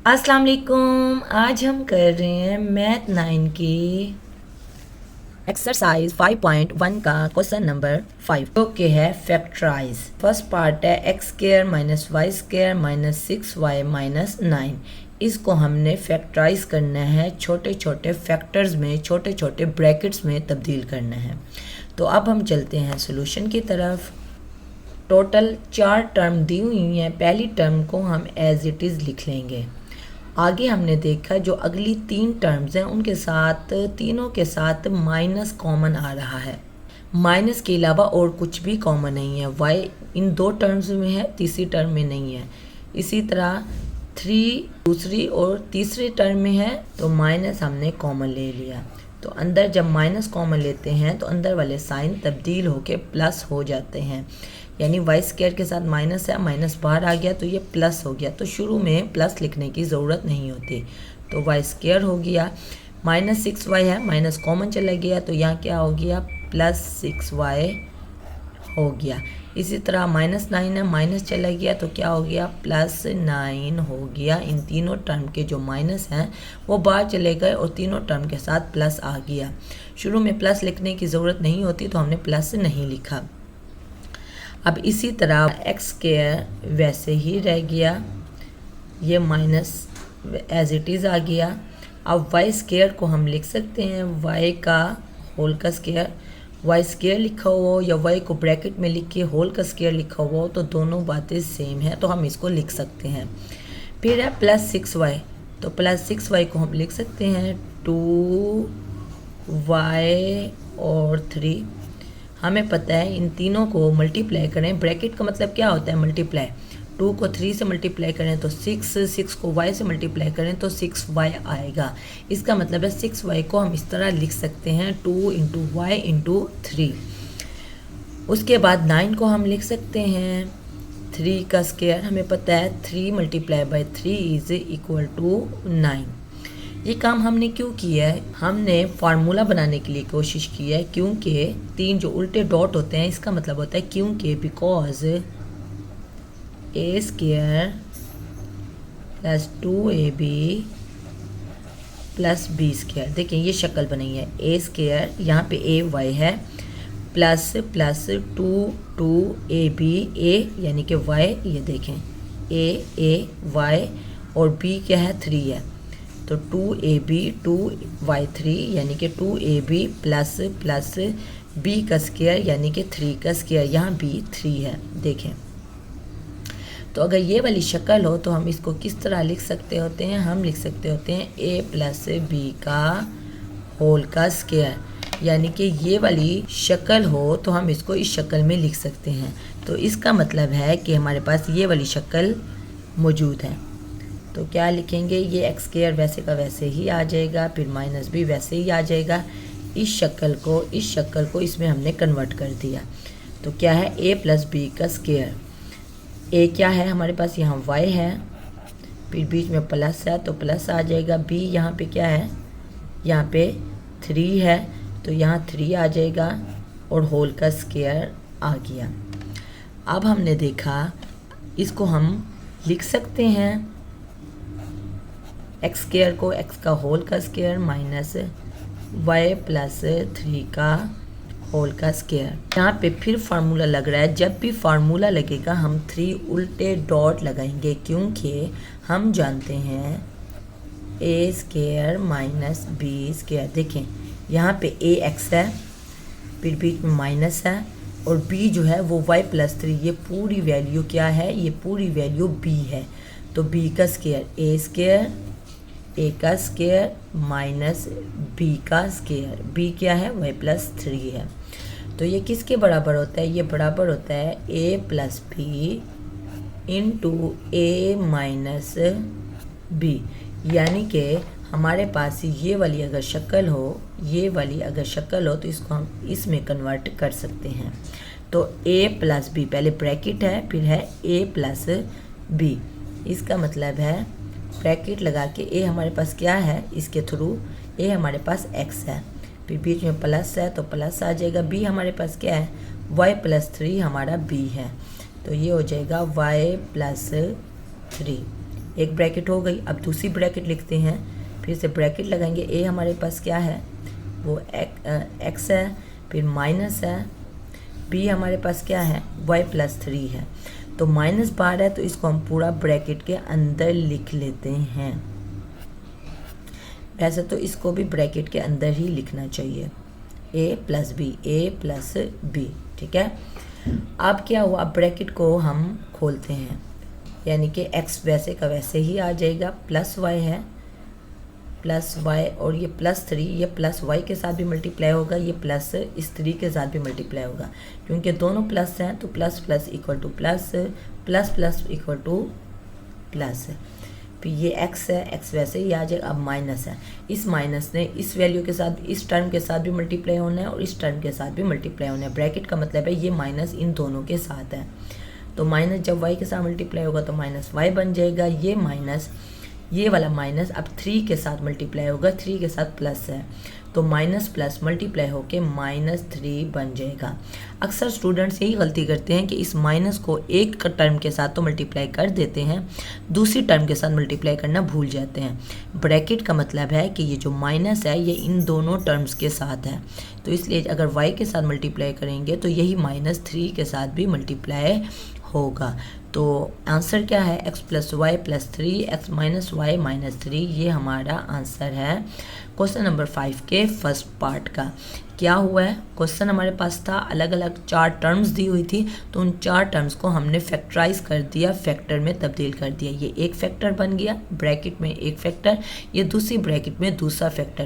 अस्सलाम वालेकुम। आज हम कर रहे हैं मैथ 9 की एक्सरसाइज 5.1 का क्वेश्चन नंबर 5 जो कि है फैक्टराइज। फर्स्ट पार्ट है X square minus Y square minus 6y minus 9। इसको हमने फैक्टराइज करना है, छोटे छोटे फैक्टर्स में, छोटे छोटे ब्रैकेट्स में तब्दील करना है। तो अब हम चलते हैं सोल्यूशन की तरफ। टोटल 4 टर्म दी हुई हैं। पहली टर्म को हम एज इट इज़ लिख लेंगे। आगे हमने देखा जो अगली 3 टर्म्स हैं उनके साथ, तीनों के साथ माइनस कॉमन आ रहा है। माइनस के अलावा और कुछ भी कॉमन नहीं है। वाई इन 2 टर्म्स में है, तीसरी टर्म में नहीं है। इसी तरह 3 दूसरी और तीसरी टर्म में है, तो माइनस हमने कॉमन ले लिया। तो अंदर जब माइनस कॉमन लेते हैं तो अंदर वाले साइन तब्दील होके प्लस हो जाते हैं। यानी वाई स्क्वायर के साथ माइनस है, माइनस बाहर आ गया तो ये प्लस हो गया। तो शुरू में प्लस लिखने की ज़रूरत नहीं होती। तो वाई स्क्वायर हो गया, माइनस 6y है, माइनस कॉमन चला गया तो यहाँ क्या हो गया, प्लस 6y हो गया। इसी तरह माइनस 9 है, माइनस चला गया तो क्या हो गया, प्लस 9 हो गया। इन तीनों टर्म के जो माइनस हैं वो बाहर चले गए और तीनों टर्म के साथ प्लस आ गया। शुरू में प्लस लिखने की ज़रूरत नहीं होती तो हमने प्लस नहीं लिखा। अब इसी तरह एक्स स्क्वायर वैसे ही रह गया, ये माइनस एज इट इज़ आ गया। अब वाई स्क्वायर को हम लिख सकते हैं वाई का होल का स्क्वायर। वाई स्क्वायर लिखा हुआ हो या वाई को ब्रैकेट में लिख के होल का स्क्वायर लिखा हुआ हो तो दोनों बातें सेम है, तो हम इसको लिख सकते हैं। फिर है प्लस 6y, तो प्लस 6y को हम लिख सकते हैं 2y और 3। हमें पता है इन तीनों को मल्टीप्लाई करें, ब्रैकेट का मतलब क्या होता है, मल्टीप्लाई। 2 को 3 से मल्टीप्लाई करें तो 6 को y से मल्टीप्लाई करें तो 6y आएगा। इसका मतलब है 6y को हम इस तरह लिख सकते हैं 2 इंटू वाई इंटू 3। उसके बाद 9 को हम लिख सकते हैं 3 का स्क्वायर। हमें पता है 3 multiply by 3 is equal to 9। ये काम हमने क्यों किया है, हमने फार्मूला बनाने के लिए कोशिश की है, क्योंकि 3 जो उल्टे डॉट होते हैं इसका मतलब होता है क्योंकि, because A square plus 2ab plus B square. देखिए ये शक्ल बनी है, ए स्क्वायर यहाँ पे ए वाई है, प्लस प्लस 2ab ए यानी कि वाई, ये देखें ए वाई और बी क्या है 3 है, तो 2ab 2y3 यानी कि 2ab प्लस प्लस b का स्क्वायर यानी कि 3 का स्क्वायर, यहाँ b 3 है। देखें तो अगर ये वाली शक्ल हो तो हम इसको किस तरह लिख सकते होते हैं, हम लिख सकते होते हैं a प्लस बी का होल का स्क्वायर। यानी कि ये वाली शक्ल हो तो हम इसको इस शक्ल में लिख सकते हैं। तो इसका मतलब है कि हमारे पास ये वाली शक्ल मौजूद है। तो क्या लिखेंगे, ये एक्स स्क्वायर वैसे का वैसे ही आ जाएगा, फिर माइनस भी वैसे ही आ जाएगा। इस शक्ल को इसमें हमने कन्वर्ट कर दिया। तो क्या है, a प्लस बी का स्क्वायर। a क्या है हमारे पास, यहाँ y है, फिर बीच में प्लस है तो प्लस आ जाएगा। b यहाँ पे क्या है, यहाँ पे 3 है तो यहाँ 3 आ जाएगा और होल का स्क्वायर आ गया। अब हमने देखा इसको हम लिख सकते हैं एक्स स्क्वायर को एक्स का होल का स्क्वायर माइनस वाई प्लस 3 का होल का स्क्वायर। यहाँ पे फिर फार्मूला लग रहा है, जब भी फार्मूला लगेगा हम 3 उल्टे डॉट लगाएंगे, क्योंकि हम जानते हैं ए स्क्वायर माइनस बी स्क्वायर। देखें यहाँ पे ए एक्स है, फिर बीच में माइनस है और b जो है वो y प्लस 3, ये पूरी वैल्यू क्या है, ये पूरी वैल्यू b है। तो b का स्क्वायर ए स्क्वायर, ए का स्क्वायर माइनस बी का स्क्वायर, बी क्या है y प्लस 3 है। तो ये किसके बराबर होता है, ये बराबर होता है a plus B into A minus B. यानी कि हमारे पास ये वाली अगर शक्ल हो, ये वाली अगर शक्ल हो तो इसको हम इसमें कन्वर्ट कर सकते हैं। तो a प्लस बी, पहले ब्रैकेट है फिर है a प्लस बी, इसका मतलब है ब्रैकेट लगा के a हमारे पास क्या है, इसके थ्रू a हमारे पास x है, फिर बीच में प्लस है तो प्लस आ जाएगा। b हमारे पास क्या है, y प्लस 3 हमारा b है, तो ये हो जाएगा y प्लस 3। एक ब्रैकेट हो गई। अब दूसरी ब्रैकेट लिखते हैं, फिर से ब्रैकेट लगाएंगे। ए हमारे पास क्या है, वो एक्स है, फिर माइनस है, बी हमारे पास क्या है, वाई प्लस 3 है। तो माइनस बार है तो इसको हम पूरा ब्रैकेट के अंदर लिख लेते हैं। वैसे तो इसको भी ब्रैकेट के अंदर ही लिखना चाहिए, ए प्लस बी, ठीक है। अब क्या हुआ, ब्रैकेट को हम खोलते हैं, यानी कि x वैसे का वैसे ही आ जाएगा, प्लस y है, प्लस y, और ये प्लस 3, ये प्लस y के साथ भी मल्टीप्लाई होगा, ये प्लस इस 3 के साथ भी मल्टीप्लाई होगा, क्योंकि दोनों प्लस हैं तो plus plus equal two plus, plus plus equal two plus. फिर ये x है, x वैसे ही आ जाएगा। अब माइनस है, इस माइनस ने इस वैल्यू के साथ, इस टर्म के साथ भी मल्टीप्लाई होना है और इस टर्म के साथ भी मल्टीप्लाई होना है। ब्रैकेट का मतलब है ये माइनस इन दोनों के साथ है, तो माइनस जब y के साथ मल्टीप्लाई होगा तो माइनस y बन जाएगा। ये माइनस, ये वाला माइनस अब 3 के साथ मल्टीप्लाई होगा, 3 के साथ प्लस है, तो माइनस प्लस मल्टीप्लाई होके -3 बन जाएगा। अक्सर स्टूडेंट्स यही गलती करते हैं कि इस माइनस को एक टर्म के साथ तो मल्टीप्लाई कर देते हैं, दूसरी टर्म के साथ मल्टीप्लाई करना भूल जाते हैं। ब्रैकेट का मतलब है कि ये जो माइनस है ये इन दोनों टर्म्स के साथ है, तो इसलिए अगर y के साथ मल्टीप्लाई करेंगे तो यही -3 के साथ भी मल्टीप्लाई होगा। तो आंसर क्या है, x plus Y plus 3, x minus Y minus 3, ये हमारा आंसर है क्वेश्चन नंबर 5 के फर्स्ट पार्ट का। क्या हुआ है, क्वेश्चन हमारे पास था अलग अलग 4 टर्म्स दी हुई थी, तो उन 4 टर्म्स को हमने फैक्टराइज कर दिया, फैक्टर में तब्दील कर दिया। ये एक फैक्टर बन गया, ब्रैकेट में एक फैक्टर, ये दूसरी ब्रैकेट में दूसरा फैक्टर।